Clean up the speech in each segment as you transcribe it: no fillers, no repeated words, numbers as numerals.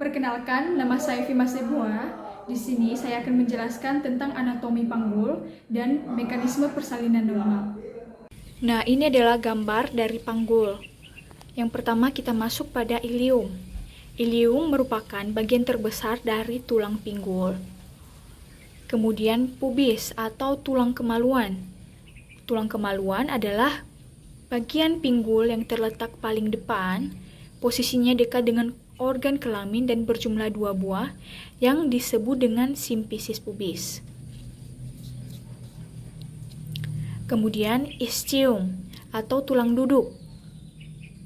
Perkenalkan, nama saya Vima Sebua. Di sini saya akan menjelaskan tentang anatomi panggul dan mekanisme persalinan normal. Nah, ini adalah gambar dari panggul. Yang pertama kita masuk pada ilium. Ilium merupakan bagian terbesar dari tulang pinggul. Kemudian pubis atau tulang kemaluan. Tulang kemaluan adalah bagian pinggul yang terletak paling depan, posisinya dekat dengan organ kelamin dan berjumlah 2 buah yang disebut dengan simfisis pubis. Kemudian ischium atau tulang duduk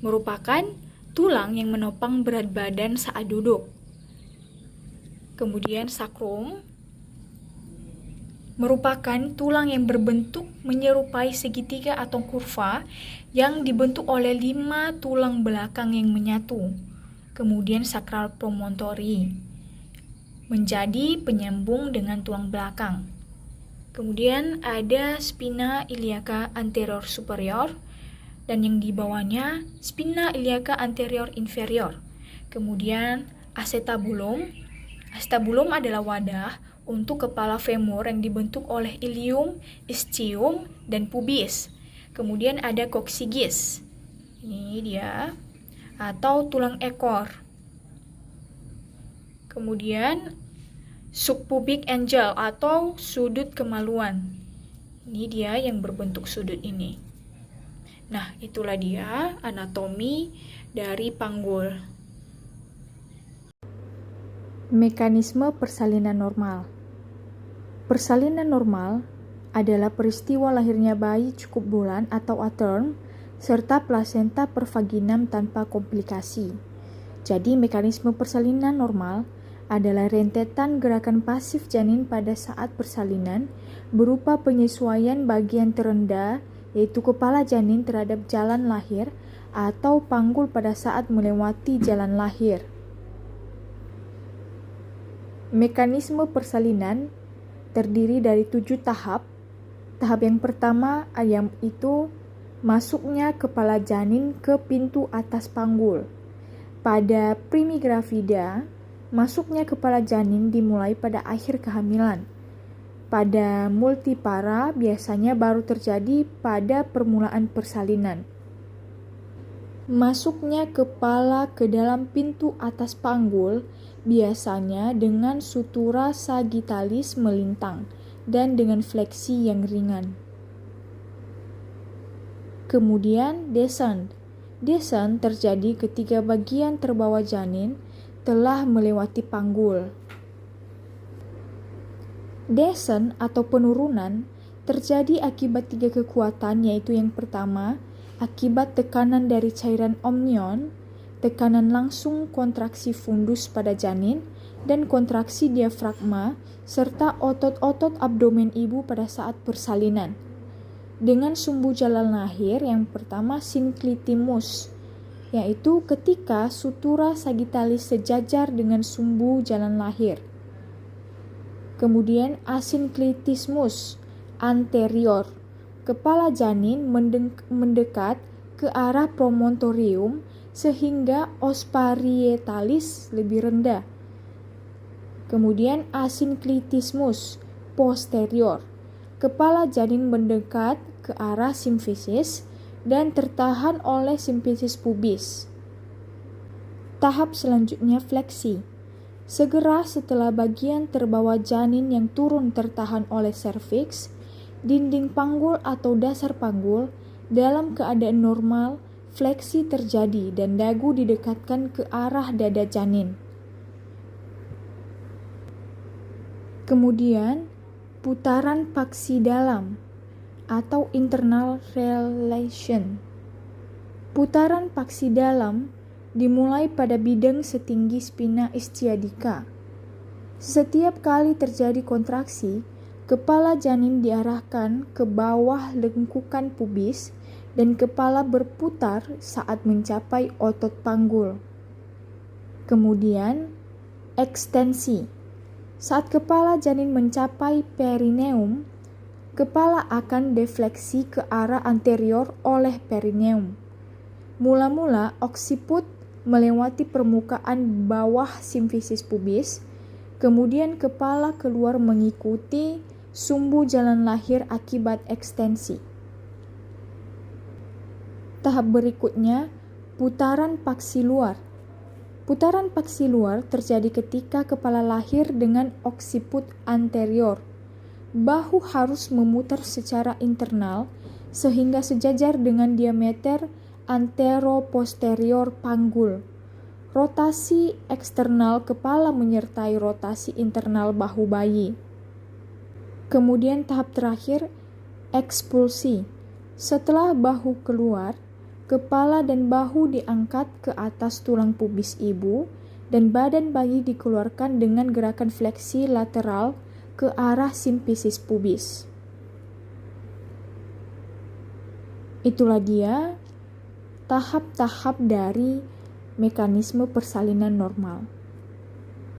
merupakan tulang yang menopang berat badan saat duduk. Kemudian sakrum merupakan tulang yang berbentuk menyerupai segitiga atau kurva yang dibentuk oleh 5 tulang belakang yang menyatu. Kemudian sakral promontory menjadi penyambung dengan tulang belakang. Kemudian ada spina iliaca anterior superior dan yang di bawahnya spina iliaca anterior inferior. Kemudian acetabulum. Acetabulum adalah wadah untuk kepala femur yang dibentuk oleh ilium, ischium, dan pubis. Kemudian ada coccygeus. Ini dia. Atau tulang ekor. Kemudian subpubic angle atau sudut kemaluan. Ini dia yang berbentuk sudut ini. Nah, itulah dia anatomi dari panggul. Mekanisme persalinan normal. Persalinan normal adalah peristiwa lahirnya bayi cukup bulan atau a term serta plasenta per vaginam tanpa komplikasi. Jadi, mekanisme persalinan normal adalah rentetan gerakan pasif janin pada saat persalinan berupa penyesuaian bagian terendah, yaitu kepala janin terhadap jalan lahir atau panggul pada saat melewati jalan lahir. Mekanisme persalinan terdiri dari 7 tahap. Tahap yang pertama yaitu masuknya kepala janin ke pintu atas panggul. Pada primigravida, masuknya kepala janin dimulai pada akhir kehamilan. Pada multipara biasanya baru terjadi pada permulaan persalinan. Masuknya kepala ke dalam pintu atas panggul biasanya dengan sutura sagittalis melintang dan dengan fleksi yang ringan. Kemudian descent. Descent terjadi ketika bagian terbawah janin telah melewati panggul. Descent atau penurunan terjadi akibat 3 kekuatan, yaitu yang pertama, akibat tekanan dari cairan amnion, tekanan langsung kontraksi fundus pada janin, dan kontraksi diafragma, serta otot-otot abdomen ibu pada saat persalinan. Dengan sumbu jalan lahir yang pertama synclitimus, yaitu ketika sutura sagittalis sejajar dengan sumbu jalan lahir. Kemudian asynclitismus anterior, kepala janin mendekat ke arah promontorium sehingga os parietalis lebih rendah. Kemudian asynclitismus posterior, kepala janin mendekat ke arah simfisis dan tertahan oleh simfisis pubis. Tahap selanjutnya fleksi. Segera setelah bagian terbawah janin yang turun tertahan oleh serviks, dinding panggul atau dasar panggul dalam keadaan normal, fleksi terjadi dan dagu didekatkan ke arah dada janin. Kemudian putaran paksi dalam atau internal relation. Putaran paksi dalam dimulai pada bidang setinggi spina ischiadica. Setiap kali terjadi kontraksi, kepala janin diarahkan ke bawah lengkukan pubis dan kepala berputar saat mencapai otot panggul. Kemudian ekstensi. Saat kepala janin mencapai perineum, kepala akan defleksi ke arah anterior oleh perineum. Mula-mula oksiput melewati permukaan bawah simfisis pubis, kemudian kepala keluar mengikuti sumbu jalan lahir akibat ekstensi. Tahap berikutnya, putaran paksi luar. Putaran paksi luar terjadi ketika kepala lahir dengan oksiput anterior. Bahu harus memutar secara internal sehingga sejajar dengan diameter antero-posterior panggul. Rotasi eksternal kepala menyertai rotasi internal bahu bayi. Kemudian tahap terakhir, ekspulsi. Setelah bahu keluar, kepala dan bahu diangkat ke atas tulang pubis ibu dan badan bayi dikeluarkan dengan gerakan fleksi lateral ke arah simfisis pubis. Itulah dia tahap-tahap dari mekanisme persalinan normal.